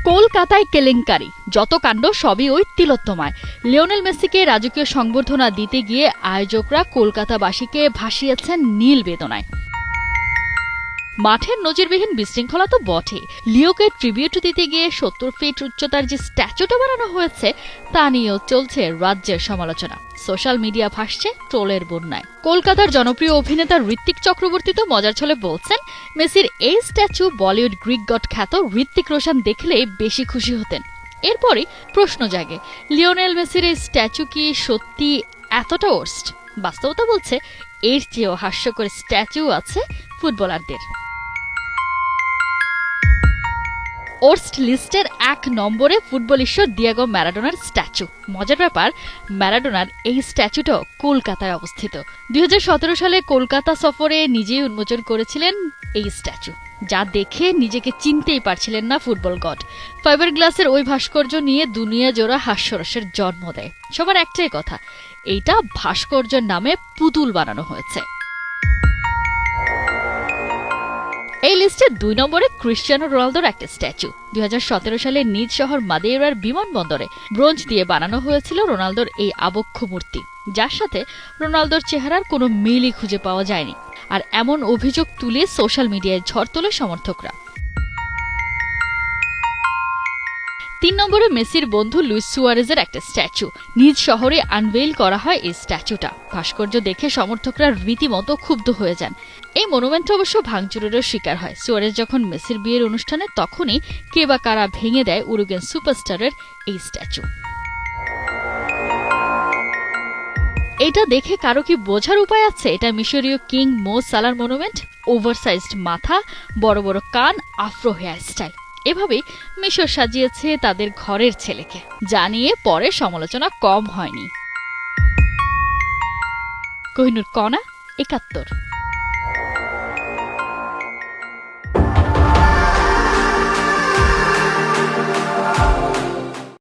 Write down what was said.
কলকাতায় কেলেঙ্কারি, যত কাণ্ড সবই ওই তিলোত্তমায়। লিওনেল মেসিকে রাজকীয় সংবর্ধনা দিতে গিয়ে আয়োজকরা কলকাতাবাসীকে ভাসিয়েছেন নীল বেদনায়। মাঠের নজিরবিহীন বিশৃঙ্খলা তো বটেই, লিওকে ট্রিবিউট দিতে গিয়ে ৭০ ফিট উচ্চতার যে স্ট্যাচুটা বানানো হয়েছে তা নিয়েও চলছে রাজ্যের সমালোচনা। সোশ্যাল মিডিয়া ভাসছে ট্রোলের বন্যায়। কলকাতার জনপ্রিয় অভিনেতা ঋত্বিক চক্রবর্তী তো মজার ছলে বলছেন, মেসির এই স্ট্যাচু বলিউড গ্রিক গড খ্যাত ঋত্বিক রোশন দেখলে বেশি খুশি হতেন। এরপরই প্রশ্ন জাগে, লিওনেল মেসির এই স্ট্যাচু কি সত্যি এতটা ওর্স্ট? বাস্তবতা বলছে এর চেয়েও হাস্যকর স্ট্যাচু আছে ফুটবলারদের। ওর্স্ট লিস্টের ১ নম্বরে ফুটবল ঈশ্বর দিয়েগো ম্যারাডোনার স্ট্যাচু। মজার ব্যাপার, ম্যারাডোনার এই স্ট্যাচুটাও কলকাতায় অবস্থিত। ২০১৭ সালে কলকাতা সফরে নিজেই উন্মোচন করেছিলেন এই স্ট্যাচু, যা দেখে নিজেকে চিনতেই পারছিলেন না ফুটবল গড। ফাইবার গ্লাসের ওই ভাস্কর্য নিয়ে দুনিয়া জোড়া হাস্যরসের জন্ম দেয়। সবার একটাই কথা, এইটা ভাস্কর্যের নামে পুতুল বানানো হয়েছে। এই লিস্টে ২ নম্বরে ক্রিশ্চিয়ানো রোনালদোর একটা স্ট্যাচু। ২০১৭ সালে নিজ শহর মাদেইরার বিমানবন্দরে ব্রোঞ্জ দিয়ে বানানো হয়েছিল রোনালদোর এই আবক্ষ মূর্তি, যার সাথে রোনালদোর চেহারার কোনো মিলই খুঁজে পাওয়া যায়নি। আর এমন অভিযোগ তুলে সোশ্যাল মিডিয়ায় ঝড় তোলে সমর্থকরা। ৩ নম্বরে মেসির বন্ধু লুইস সুয়ারেজের একটা স্ট্যাচু। নিজ শহরে আনভেইল করা হয় এই স্ট্যাচুটা। ভাস্কর্য দেখে সমর্থকরা রীতিমতো ক্ষুব্ধ হয়ে যান। এই মনুমেন্ট অবশ্য ভাঙচুরেরও শিকার হয়। সুয়ারেজ যখন মেসির বিয়ের অনুষ্ঠানে তখনই কে বা কারা ভেঙে দেয় উরুগুয়ান সুপারস্টারের এই স্ট্যাচু। এটা দেখে কারো কি বোঝার উপায় আছে এটা মিশরীয় কিং মো সালার মনুমেন্ট? ওভারসাইজড মাথা, বড় বড় কান, আফ্রো হেয়ার স্টাইল, এভাবেই মিশর সাজিয়েছে তাদের ঘরের ছেলেকে, যা নিয়ে পরে সমালোচনা কম হয়নি। কোহিনুর কণা, ৭১।